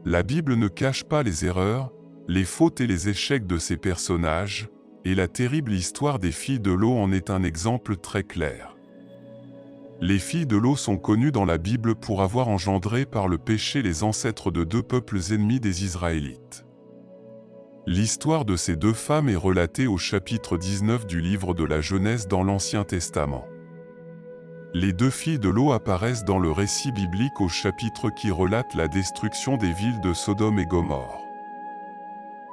La Bible ne cache pas les erreurs, les fautes et les échecs de ses personnages, et la terrible histoire des filles de Lot en est un exemple très clair. Les filles de Lot sont connues dans la Bible pour avoir engendré par le péché les ancêtres de deux peuples ennemis des Israélites. L'histoire de ces deux femmes est relatée au chapitre 19 du livre de la Genèse dans l'Ancien Testament. Les deux filles de Lot apparaissent dans le récit biblique au chapitre qui relate la destruction des villes de Sodome et Gomorrhe.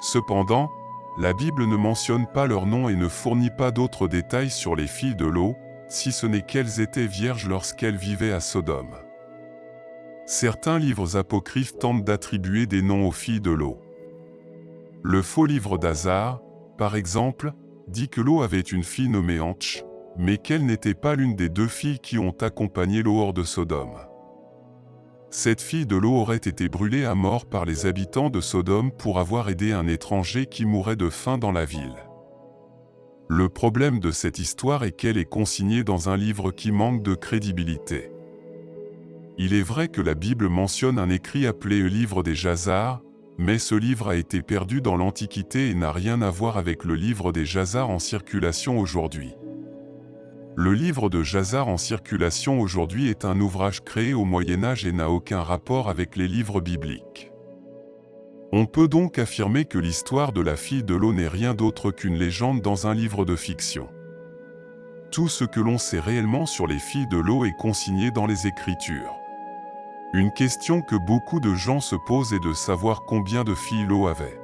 Cependant, la Bible ne mentionne pas leur nom et ne fournit pas d'autres détails sur les filles de Lot, si ce n'est qu'elles étaient vierges lorsqu'elles vivaient à Sodome. Certains livres apocryphes tentent d'attribuer des noms aux filles de Lot. Le faux livre d'Hazard, par exemple, dit que Lot avait une fille nommée Anch, mais qu'elle n'était pas l'une des deux filles qui ont accompagné Lot hors de Sodome. Cette fille de Lot aurait été brûlée à mort par les habitants de Sodome pour avoir aidé un étranger qui mourait de faim dans la ville. Le problème de cette histoire est qu'elle est consignée dans un livre qui manque de crédibilité. Il est vrai que la Bible mentionne un écrit appelé le livre des Jazars, mais ce livre a été perdu dans l'Antiquité et n'a rien à voir avec le livre des Jazars en circulation aujourd'hui. Le livre de Jazars en circulation aujourd'hui est un ouvrage créé au Moyen Âge et n'a aucun rapport avec les livres bibliques. On peut donc affirmer que l'histoire de la fille de Lot n'est rien d'autre qu'une légende dans un livre de fiction. Tout ce que l'on sait réellement sur les filles de Lot est consigné dans les Écritures. Une question que beaucoup de gens se posent est de savoir combien de filles Lot avait.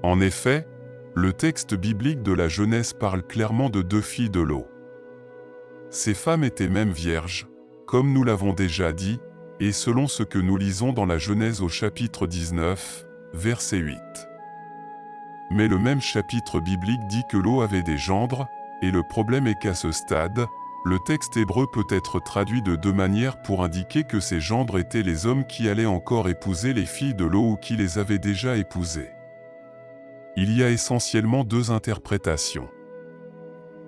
En effet, le texte biblique de la Genèse parle clairement de deux filles de Lot. Ces femmes étaient même vierges, comme nous l'avons déjà dit, et selon ce que nous lisons dans la Genèse au chapitre 19, verset 8. Mais le même chapitre biblique dit que Lot avait des gendres, et le problème est qu'à ce stade, le texte hébreu peut être traduit de deux manières pour indiquer que ces gendres étaient les hommes qui allaient encore épouser les filles de Lot ou qui les avaient déjà épousées. Il y a essentiellement deux interprétations.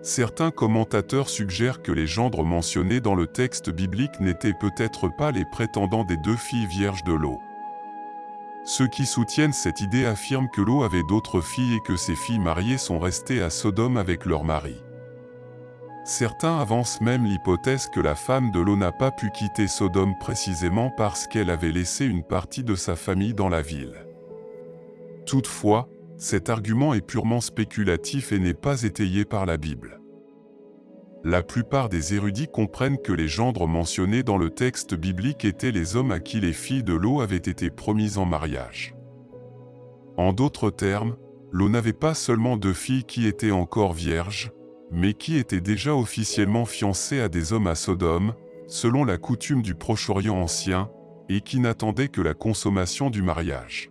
Certains commentateurs suggèrent que les gendres mentionnés dans le texte biblique n'étaient peut-être pas les prétendants des deux filles vierges de Lot. Ceux qui soutiennent cette idée affirment que Lot avait d'autres filles et que ces filles mariées sont restées à Sodome avec leur mari. Certains avancent même l'hypothèse que la femme de Lot n'a pas pu quitter Sodome précisément parce qu'elle avait laissé une partie de sa famille dans la ville. Toutefois, cet argument est purement spéculatif et n'est pas étayé par la Bible. La plupart des érudits comprennent que les gendres mentionnés dans le texte biblique étaient les hommes à qui les filles de Lot avaient été promises en mariage. En d'autres termes, Lot n'avait pas seulement deux filles qui étaient encore vierges, mais qui étaient déjà officiellement fiancées à des hommes à Sodome, selon la coutume du Proche-Orient ancien, et qui n'attendaient que la consommation du mariage.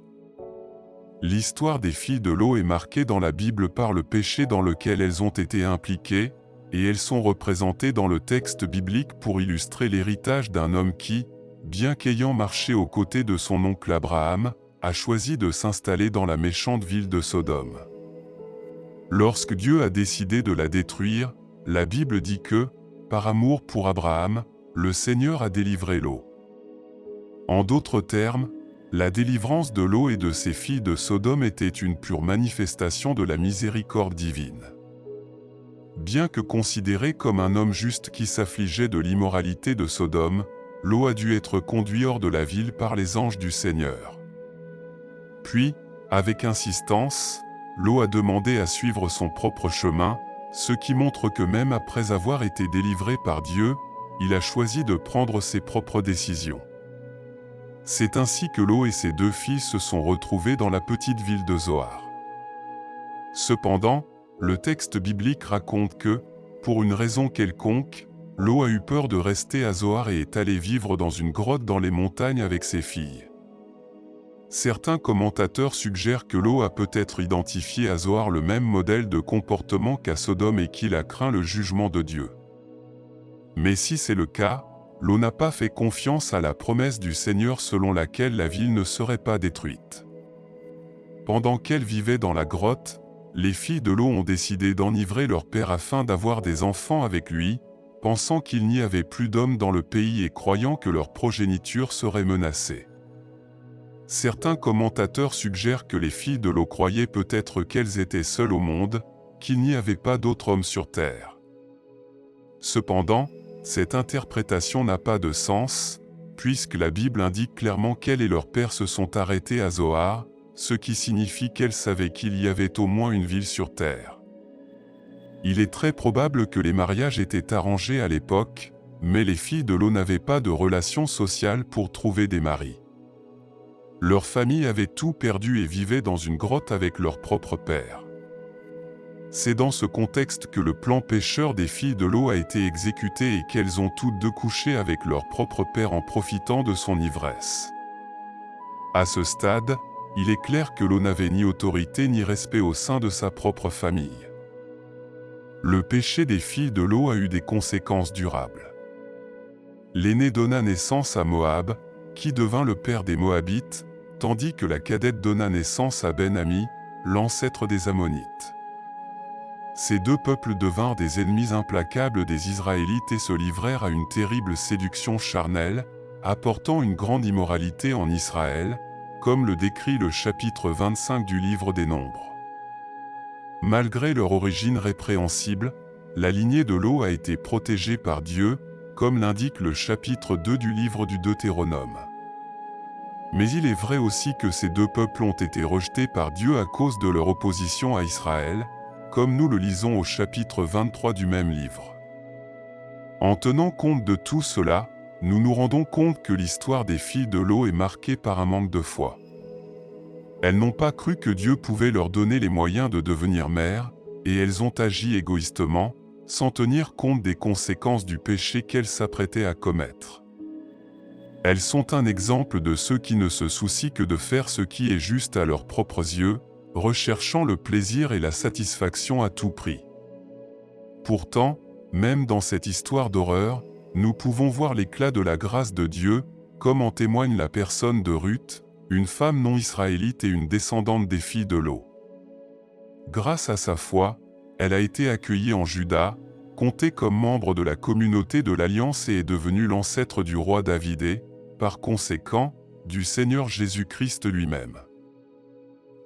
L'histoire des filles de Lot est marquée dans la Bible par le péché dans lequel elles ont été impliquées, et elles sont représentées dans le texte biblique pour illustrer l'héritage d'un homme qui, bien qu'ayant marché aux côtés de son oncle Abraham, a choisi de s'installer dans la méchante ville de Sodome. Lorsque Dieu a décidé de la détruire, la Bible dit que, par amour pour Abraham, le Seigneur a délivré Lot. En d'autres termes, la délivrance de Lot et de ses filles de Sodome était une pure manifestation de la miséricorde divine. Bien que considéré comme un homme juste qui s'affligeait de l'immoralité de Sodome, Lot a dû être conduit hors de la ville par les anges du Seigneur. Puis, avec insistance, Lot a demandé à suivre son propre chemin, ce qui montre que même après avoir été délivré par Dieu, il a choisi de prendre ses propres décisions. C'est ainsi que Lot et ses deux filles se sont retrouvés dans la petite ville de Zoar. Cependant, le texte biblique raconte que, pour une raison quelconque, Lot a eu peur de rester à Zoar et est allé vivre dans une grotte dans les montagnes avec ses filles. Certains commentateurs suggèrent que Lot a peut-être identifié à Zoar le même modèle de comportement qu'à Sodome et qu'il a craint le jugement de Dieu. Mais si c'est le cas, Lot n'a pas fait confiance à la promesse du Seigneur selon laquelle la ville ne serait pas détruite. Pendant qu'elle vivait dans la grotte, les filles de Lot ont décidé d'enivrer leur père afin d'avoir des enfants avec lui, pensant qu'il n'y avait plus d'hommes dans le pays et croyant que leur progéniture serait menacée. Certains commentateurs suggèrent que les filles de Lot croyaient peut-être qu'elles étaient seules au monde, qu'il n'y avait pas d'autres hommes sur terre. Cependant, cette interprétation n'a pas de sens, puisque la Bible indique clairement qu'elles et leur père se sont arrêtés à Zoar, ce qui signifie qu'elles savaient qu'il y avait au moins une ville sur terre. Il est très probable que les mariages étaient arrangés à l'époque, mais les filles de Lot n'avaient pas de relations sociales pour trouver des maris. Leur famille avait tout perdu et vivait dans une grotte avec leur propre père. C'est dans ce contexte que le plan pécheur des filles de Lot a été exécuté et qu'elles ont toutes deux couché avec leur propre père en profitant de son ivresse. À ce stade, il est clair que Lot n'avait ni autorité ni respect au sein de sa propre famille. Le péché des filles de Lot a eu des conséquences durables. L'aîné donna naissance à Moab, qui devint le père des Moabites, tandis que la cadette donna naissance à Ben-Ami, l'ancêtre des Ammonites. Ces deux peuples devinrent des ennemis implacables des Israélites et se livrèrent à une terrible séduction charnelle, apportant une grande immoralité en Israël, comme le décrit le chapitre 25 du livre des Nombres. Malgré leur origine répréhensible, la lignée de Lot a été protégée par Dieu, comme l'indique le chapitre 2 du livre du Deutéronome. Mais il est vrai aussi que ces deux peuples ont été rejetés par Dieu à cause de leur opposition à Israël, comme nous le lisons au chapitre 23 du même livre. En tenant compte de tout cela, nous nous rendons compte que l'histoire des filles de Lot est marquée par un manque de foi. Elles n'ont pas cru que Dieu pouvait leur donner les moyens de devenir mères, et elles ont agi égoïstement, sans tenir compte des conséquences du péché qu'elles s'apprêtaient à commettre. Elles sont un exemple de ceux qui ne se soucient que de faire ce qui est juste à leurs propres yeux, recherchant le plaisir et la satisfaction à tout prix. Pourtant, même dans cette histoire d'horreur, nous pouvons voir l'éclat de la grâce de Dieu, comme en témoigne la personne de Ruth, une femme non israélite et une descendante des filles de Lot. Grâce à sa foi, elle a été accueillie en Juda, comptée comme membre de la communauté de l'Alliance et est devenue l'ancêtre du roi David et, par conséquent, du Seigneur Jésus-Christ lui-même.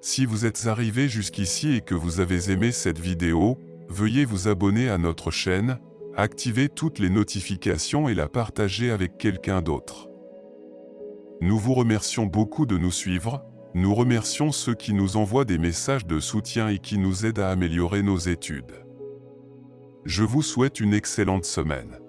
Si vous êtes arrivé jusqu'ici et que vous avez aimé cette vidéo, veuillez vous abonner à notre chaîne, activer toutes les notifications et la partager avec quelqu'un d'autre. Nous vous remercions beaucoup de nous suivre, nous remercions ceux qui nous envoient des messages de soutien et qui nous aident à améliorer nos études. Je vous souhaite une excellente semaine.